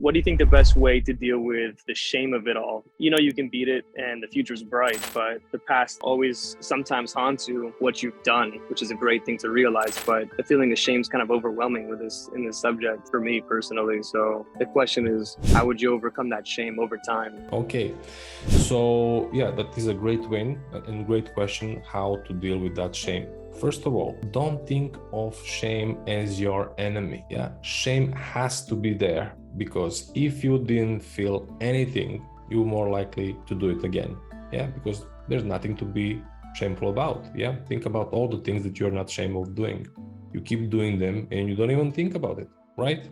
what do you think the best way to deal with the shame of it all? You know, you can beat it and the future's bright, but the past always sometimes haunts you what you've done, which is a great thing to realize. But the feeling of shame is kind of overwhelming with this in this subject for me personally. So the question is, how would you overcome that shame over time? Okay, so yeah, that is a great win and great question, how to deal with that shame. First of all, don't think of shame as your enemy. Yeah, shame has to be there, because if you didn't feel anything, you're more likely to do it again. Yeah, because there's nothing to be shameful about. Yeah, think about all the things that you're not ashamed of doing. You keep doing them and you don't even think about it, right?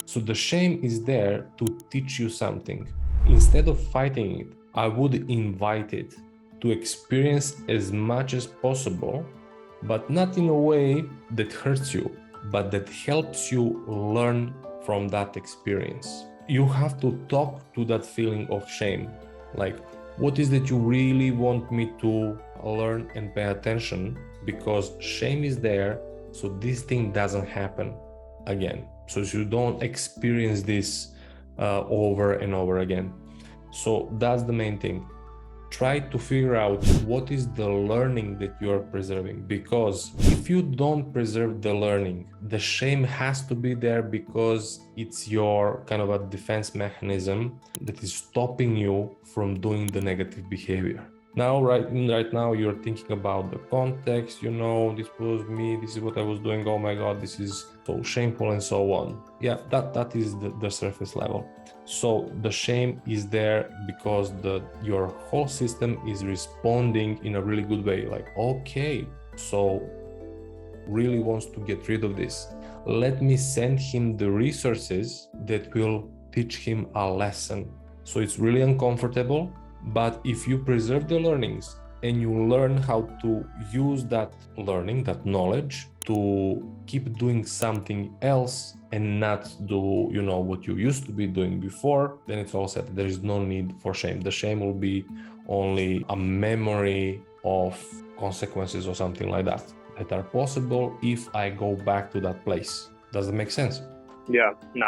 So the shame is there to teach you something. Instead of fighting it, I would invite it to experience as much as possible, but not in a way that hurts you, but that helps you learn from that experience. You have to talk to that feeling of shame. Like, what is that you really want me to learn and pay attention? Because shame is there, so this thing doesn't happen again. So you don't experience this over and over again. So that's the main thing. Try to figure out what is the learning that you're preserving, because if you don't preserve the learning, the shame has to be there because it's your kind of a defense mechanism that is stopping you from doing the negative behavior. Now, right now, you're thinking about the context, you know, this was me, this is what I was doing, oh my God, this is so shameful and so on. Yeah, that is the surface level. So the shame is there because your whole system is responding in a really good way. Like, okay, so really wants to get rid of this. Let me send him the resources that will teach him a lesson. So it's really uncomfortable, but if you preserve the learnings and you learn how to use that learning, that knowledge, to keep doing something else and not do, you know, what you used to be doing before, then it's all set. There is no need for shame. The shame will be only a memory of consequences or something like that are possible if I go back to that place. Does that make sense? Yeah, no,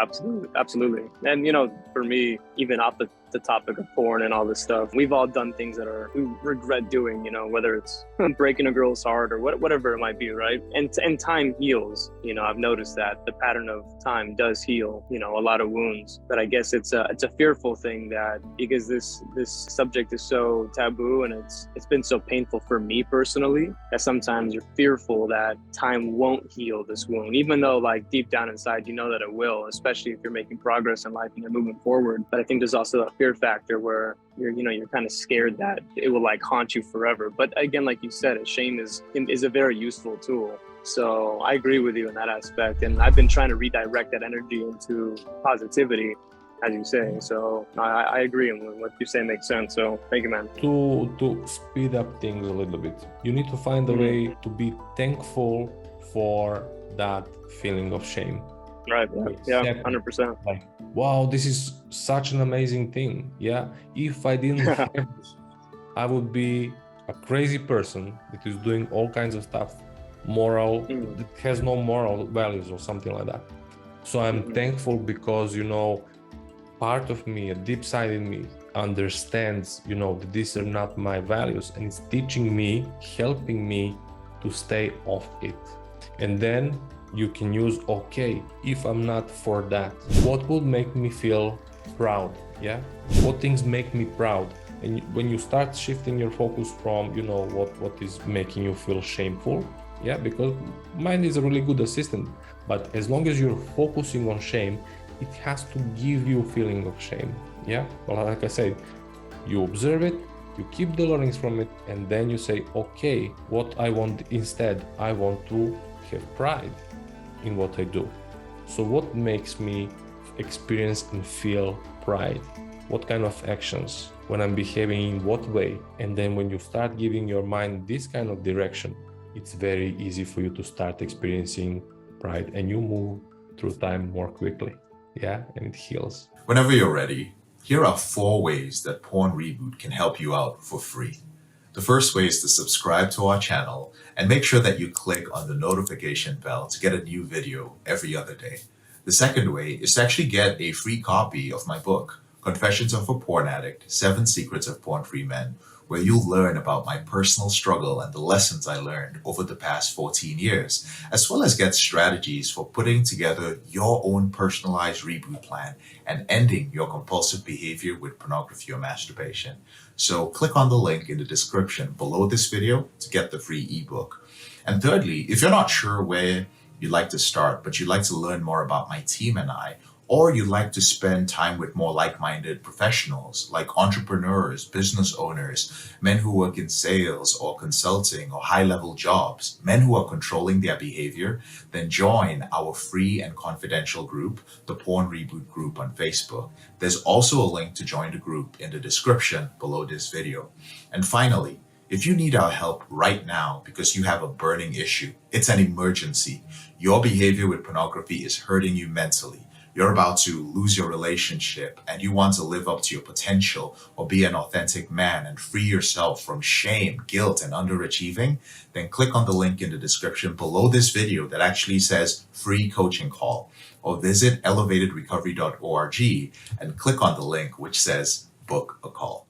absolutely. And, you know, for me, even off the topic of porn and all this stuff, we've all done things that we regret doing, you know, whether it's breaking a girl's heart or whatever it might be, right? And time heals. You know, I've noticed that the pattern of time does heal, you know, a lot of wounds. But I guess it's a fearful thing, that because this subject is so taboo and it's been so painful for me personally, that sometimes you're fearful that time won't heal this wound, even though like deep down inside you know that it will, especially if you're making progress in life and you're moving forward. But I think there's also a fear factor where you're kind of scared that it will like haunt you forever. But again, like you said, shame is a very useful tool. So I agree with you in that aspect, and I've been trying to redirect that energy into positivity, as you say. So I agree, and what you say makes sense. So thank you, man. To speed up things a little bit, you need to find a way to be thankful for that feeling of shame. Right. Yeah. 100%. Like, wow, this is such an amazing thing. Yeah. If I didn't have this, I would be a crazy person that is doing all kinds of stuff, that has no moral values or something like that. So I'm thankful because, you know, part of me, a deep side in me, understands, you know, that these are not my values, and it's teaching me, helping me to stay off it. And then you can use, okay, if I'm not for that, what would make me feel proud? Yeah, what things make me proud? And when you start shifting your focus from, you know, what is making you feel shameful, yeah, because mind is a really good assistant, but as long as you're focusing on shame, it has to give you a feeling of shame. Yeah, well, like I said, you observe it, you keep the learnings from it, and then you say, okay, what I want instead, I want to have pride in what I do. So what makes me experience and feel pride? What kind of actions? When I'm behaving in what way? And then when you start giving your mind this kind of direction, it's very easy for you to start experiencing pride, and you move through time more quickly. Yeah, and it heals. Whenever you're ready, here are 4 ways that PornReboot can help you out for free. The first way is to subscribe to our channel and make sure that you click on the notification bell to get a new video every other day. The second way is to actually get a free copy of my book, Confessions of a Porn Addict, 7 Secrets of Porn-Free Men, where you'll learn about my personal struggle and the lessons I learned over the past 14 years, as well as get strategies for putting together your own personalized reboot plan and ending your compulsive behavior with pornography or masturbation. So click on the link in the description below this video to get the free ebook. And thirdly, if you're not sure where you'd like to start, but you'd like to learn more about my team and I, or you'd like to spend time with more like-minded professionals like entrepreneurs, business owners, men who work in sales or consulting or high-level jobs, men who are controlling their behavior, then join our free and confidential group, the Porn Reboot group on Facebook. There's also a link to join the group in the description below this video. And finally, if you need our help right now because you have a burning issue, it's an emergency, your behavior with pornography is hurting you mentally, you're about to lose your relationship and you want to live up to your potential or be an authentic man and free yourself from shame, guilt, and underachieving, then click on the link in the description below this video that actually says free coaching call, or visit elevatedrecovery.org and click on the link which says book a call.